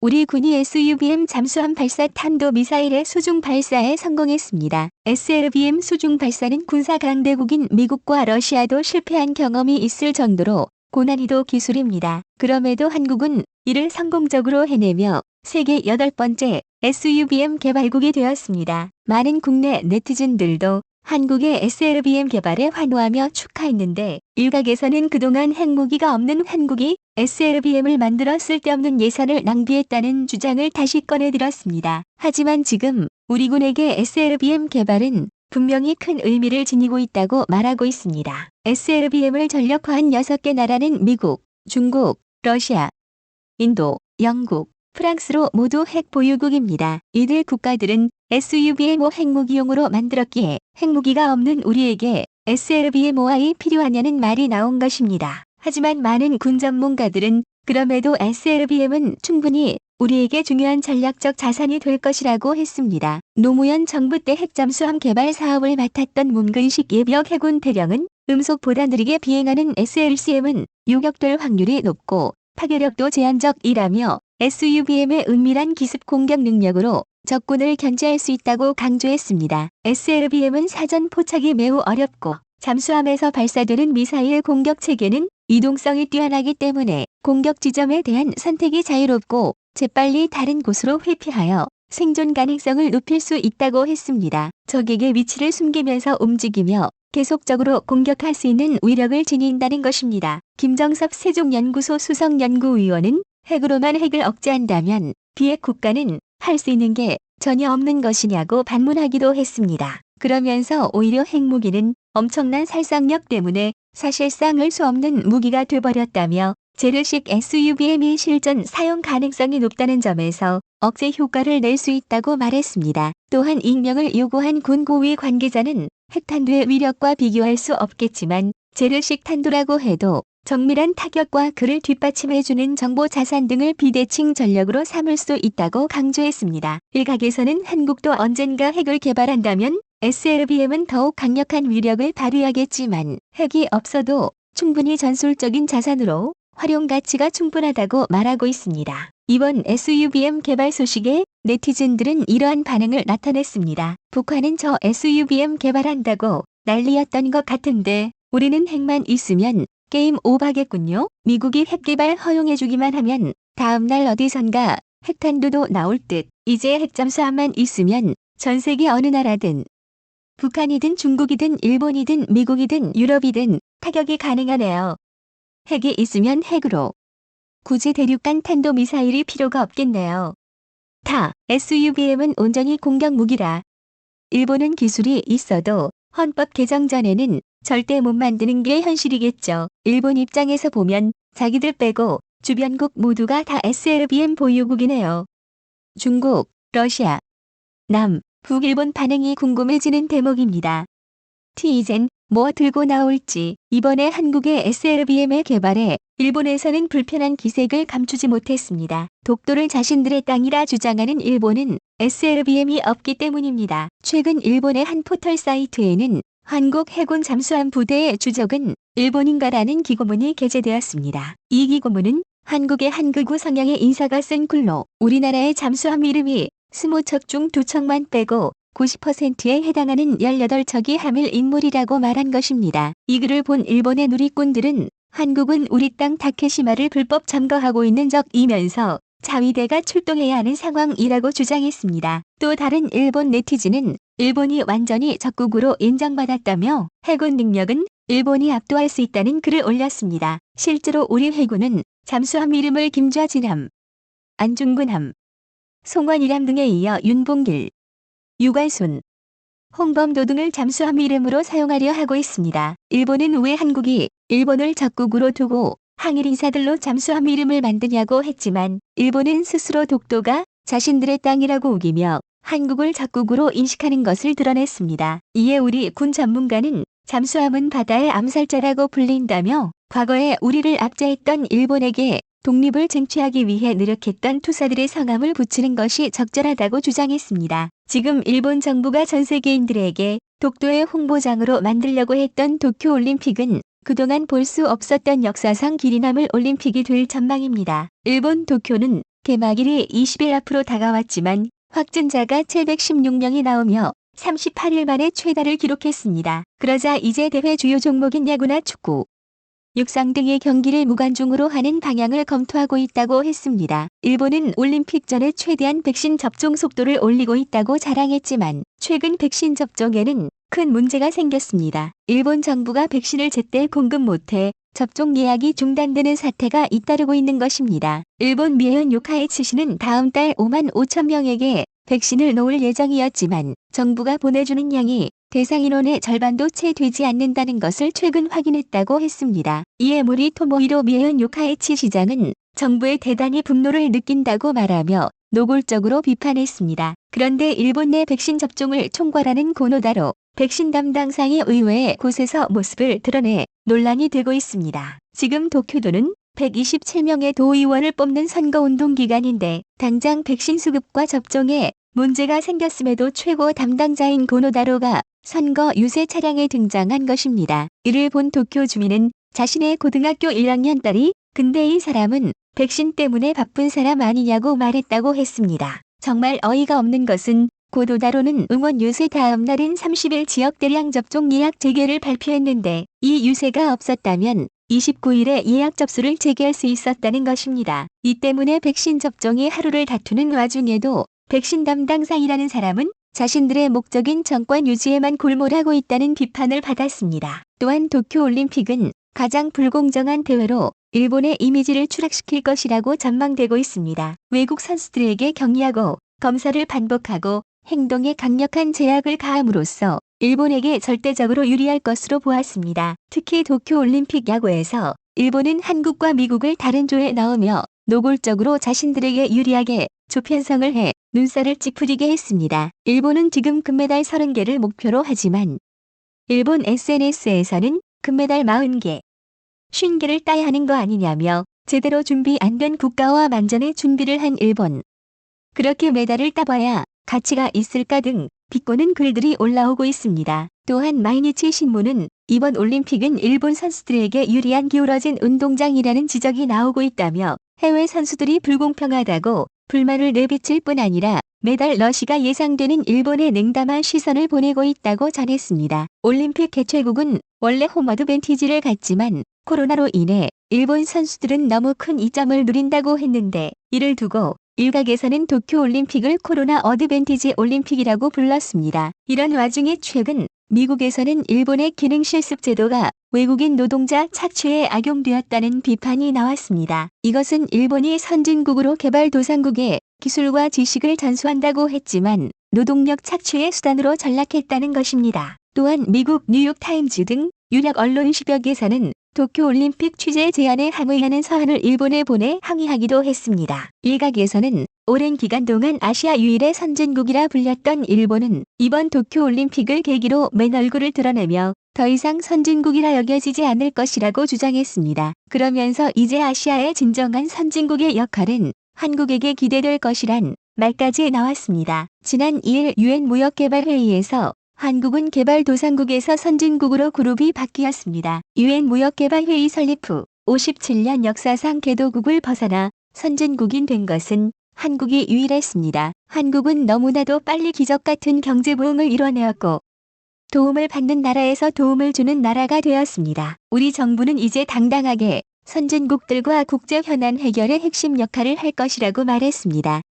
우리 군이 SUBM 잠수함 발사 탄도미사일의 수중 발사에 성공했습니다. SLBM 수중 발사는 군사 강대국인 미국과 러시아도 실패한 경험이 있을 정도로 고난이도 기술입니다. 그럼에도 한국은 이를 성공적으로 해내며 세계 8번째 SUBM 개발국이 되었습니다. 많은 국내 네티즌들도 한국의 SLBM 개발에 환호하며 축하했는데 일각에서는 그동안 핵무기가 없는 한국이 SLBM을 만들어 쓸데없는 예산을 낭비했다는 주장을 다시 꺼내들었습니다. 하지만 지금 우리 군에게 SLBM 개발은 분명히 큰 의미를 지니고 있다고 말하고 있습니다. SLBM을 전력화한 6개 나라는 미국, 중국, 러시아, 인도, 영국, 프랑스로 모두 핵 보유국입니다. 이들 국가들은 SUBM5 핵무기용으로 만들었기에 핵무기가 없는 우리에게 SLBM5이 필요하냐는 말이 나온 것입니다. 하지만 많은 군 전문가들은 그럼에도 SLBM은 충분히 우리에게 중요한 전략적 자산이 될 것이라고 했습니다. 노무현 정부 때 핵잠수함 개발 사업을 맡았던 문근식 예비역 해군 대령은 음속보다 느리게 비행하는 SLCM은 요격될 확률이 높고 파괴력도 제한적이라며 SUBM의 은밀한 기습 공격 능력으로 적군을 견제할 수 있다고 강조했습니다. SLBM은 사전 포착이 매우 어렵고 잠수함에서 발사되는 미사일 공격 체계는 이동성이 뛰어나기 때문에 공격 지점에 대한 선택이 자유롭고 재빨리 다른 곳으로 회피하여 생존 가능성을 높일 수 있다고 했습니다. 적에게 위치를 숨기면서 움직이며 계속적으로 공격할 수 있는 위력을 지닌다는 것입니다. 김정섭 세종연구소 수석연구위원은 핵으로만 핵을 억제한다면 비핵 국가는 할 수 있는 게 전혀 없는 것이냐고 반문하기도 했습니다. 그러면서 오히려 핵무기는 엄청난 살상력 때문에 사실상 할 수 없는 무기가 돼버렸다며 재래식 SUBM이 실전 사용 가능성이 높다는 점에서 억제 효과를 낼 수 있다고 말했습니다. 또한 익명을 요구한 군 고위 관계자는 핵탄두의 위력과 비교할 수 없겠지만 재래식 탄두라고 해도 정밀한 타격과 그를 뒷받침해주는 정보 자산 등을 비대칭 전력으로 삼을 수 있다고 강조했습니다. 일각에서는 한국도 언젠가 핵을 개발한다면 SLBM은 더욱 강력한 위력을 발휘하겠지만 핵이 없어도 충분히 전술적인 자산으로 활용 가치가 충분하다고 말하고 있습니다. 이번 SUBM 개발 소식에 네티즌들은 이러한 반응을 나타냈습니다. 북한은 저 SUBM 개발한다고 난리였던 것 같은데 우리는 핵만 있으면 게임 오버겠군요. 미국이 핵 개발 허용해주기만 하면 다음날 어디선가 핵탄두도 나올 듯. 이제 핵잠수함만 있으면 전 세계 어느 나라든 북한이든 중국이든 일본이든 미국이든 유럽이든 타격이 가능하네요. 핵이 있으면 핵으로. 굳이 대륙간 탄도미사일이 필요가 없겠네요. SUBM은 온전히 공격 무기라. 일본은 기술이 있어도 헌법 개정 전에는 절대 못 만드는 게 현실이겠죠. 일본 입장에서 보면 자기들 빼고 주변국 모두가 다 SLBM 보유국이네요. 중국, 러시아, 남, 북일본 반응이 궁금해지는 대목입니다. 이젠 뭐 들고 나올지. 이번에 한국의 SLBM의 개발에 일본에서는 불편한 기색을 감추지 못했습니다. 독도를 자신들의 땅이라 주장하는 일본은 SLBM이 없기 때문입니다. 최근 일본의 한 포털 사이트에는 한국 해군 잠수함 부대의 주적은 일본인가라는 기고문이 게재되었습니다. 이 기고문은 한국의 한 극우 성향의 인사가 쓴 글로 우리나라의 잠수함 이름이 20척 중 2척만 빼고 90%에 해당하는 18척이 함일 인물이라고 말한 것입니다. 이 글을 본 일본의 누리꾼들은 한국은 우리 땅 다케시마를 불법 점거하고 있는 적이면서 자위대가 출동해야 하는 상황이라고 주장했습니다. 또 다른 일본 네티즌은 일본이 완전히 적국으로 인정받았다며 해군 능력은 일본이 압도할 수 있다는 글을 올렸습니다. 실제로 우리 해군은 잠수함 이름을 김좌진함, 안중근함, 송환이람 등에 이어 윤봉길, 유관순, 홍범도 등을 잠수함 이름으로 사용하려 하고 있습니다. 일본은 왜 한국이 일본을 적국으로 두고 항일 인사들로 잠수함 이름을 만드냐고 했지만 일본은 스스로 독도가 자신들의 땅이라고 우기며 한국을 적국으로 인식하는 것을 드러냈습니다. 이에 우리 군 전문가는 잠수함은 바다의 암살자라고 불린다며 과거에 우리를 압제했던 일본에게 독립을 쟁취하기 위해 노력했던 투사들의 성함을 붙이는 것이 적절하다고 주장했습니다. 지금 일본 정부가 전 세계인들에게 독도의 홍보장으로 만들려고 했던 도쿄올림픽은 그동안 볼 수 없었던 역사상 길이 남을 올림픽이 될 전망입니다. 일본 도쿄는 개막일이 20일 앞으로 다가왔지만 확진자가 716명이 나오며 38일 만에 최다를 기록했습니다. 그러자 이제 대회 주요 종목인 야구나 축구, 육상 등의 경기를 무관중으로 하는 방향을 검토하고 있다고 했습니다. 일본은 올림픽 전에 최대한 백신 접종 속도를 올리고 있다고 자랑했지만 최근 백신 접종에는 큰 문제가 생겼습니다. 일본 정부가 백신을 제때 공급 못해 접종 예약이 중단되는 사태가 잇따르고 있는 것입니다. 일본 미에현 요카이츠시는 다음 달 5만 5천 명에게 백신을 놓을 예정이었지만 정부가 보내주는 양이 대상 인원의 절반도 채 되지 않는다는 것을 최근 확인했다고 했습니다. 이에 모리 토모히로 미에현 요카이치 시장은 정부에 대단히 분노를 느낀다고 말하며 노골적으로 비판했습니다. 그런데 일본 내 백신 접종을 총괄하는 고노다로 백신 담당상이 의외의 곳에서 모습을 드러내 논란이 되고 있습니다. 지금 도쿄도는 127명의 도의원을 뽑는 선거운동 기간인데 당장 백신 수급과 접종에 문제가 생겼음에도 최고 담당자인 고노다로가 선거 유세 차량에 등장한 것입니다. 이를 본 도쿄 주민은 자신의 고등학교 1학년 딸이 근데 이 사람은 백신 때문에 바쁜 사람 아니냐고 말했다고 했습니다. 정말 어이가 없는 것은 고노다로는 응원 유세 다음 날인 30일 지역 대량 접종 예약 재개를 발표했는데 이 유세가 없었다면 29일에 예약 접수를 재개할 수 있었다는 것입니다. 이 때문에 백신 접종이 하루를 다투는 와중에도 백신 담당상이라는 사람은 자신들의 목적인 정권 유지에만 골몰하고 있다는 비판을 받았습니다. 또한 도쿄올림픽은 가장 불공정한 대회로 일본의 이미지를 추락시킬 것이라고 전망되고 있습니다. 외국 선수들에게 격리하고 검사를 반복하고 행동에 강력한 제약을 가함으로써 일본에게 절대적으로 유리할 것으로 보았습니다. 특히 도쿄올림픽 야구에서 일본은 한국과 미국을 다른 조에 넣으며 노골적으로 자신들에게 유리하게 조편성을 해 눈살을 찌푸리게 했습니다. 일본은 지금 금메달 30개를 목표로 하지만 일본 SNS에서는 금메달 40개, 50개를 따야 하는 거 아니냐며 제대로 준비 안 된 국가와 만전의 준비를 한 일본. 그렇게 메달을 따봐야 가치가 있을까 등 비꼬는 글들이 올라오고 있습니다. 또한 마이니치 신문은 이번 올림픽은 일본 선수들에게 유리한 기울어진 운동장이라는 지적이 나오고 있다며 해외 선수들이 불공평하다고 불만을 내비칠 뿐 아니라 메달 러시가 예상되는 일본에 냉담한 시선을 보내고 있다고 전했습니다. 올림픽 개최국은 원래 홈 어드밴티지를 갖지만 코로나로 인해 일본 선수들은 너무 큰 이점을 누린다고 했는데 이를 두고 일각에서는 도쿄올림픽을 코로나 어드밴티지 올림픽이라고 불렀습니다. 이런 와중에 최근 미국에서는 일본의 기능실습 제도가 외국인 노동자 착취에 악용되었다는 비판이 나왔습니다. 이것은 일본이 선진국으로 개발도상국에 기술과 지식을 전수한다고 했지만 노동력 착취의 수단으로 전락했다는 것입니다. 또한 미국 뉴욕타임즈 등 유력 언론 10여 개사는 도쿄올림픽 취재 제안에 항의하는 서한을 일본에 보내 항의하기도 했습니다. 일각에서는 오랜 기간 동안 아시아 유일의 선진국이라 불렸던 일본은 이번 도쿄올림픽을 계기로 맨 얼굴을 드러내며 더 이상 선진국이라 여겨지지 않을 것이라고 주장했습니다. 그러면서 이제 아시아의 진정한 선진국의 역할은 한국에게 기대될 것이란 말까지 나왔습니다. 지난 2일 유엔 무역개발회의에서 한국은 개발도상국에서 선진국으로 그룹이 바뀌었습니다. 유엔 무역개발회의 설립 후 57년 역사상 개도국을 벗어나 선진국인 된 것은 한국이 유일했습니다. 한국은 너무나도 빨리 기적 같은 경제 부흥을 이뤄내었고 도움을 받는 나라에서 도움을 주는 나라가 되었습니다. 우리 정부는 이제 당당하게 선진국들과 국제 현안 해결의 핵심 역할을 할 것이라고 말했습니다.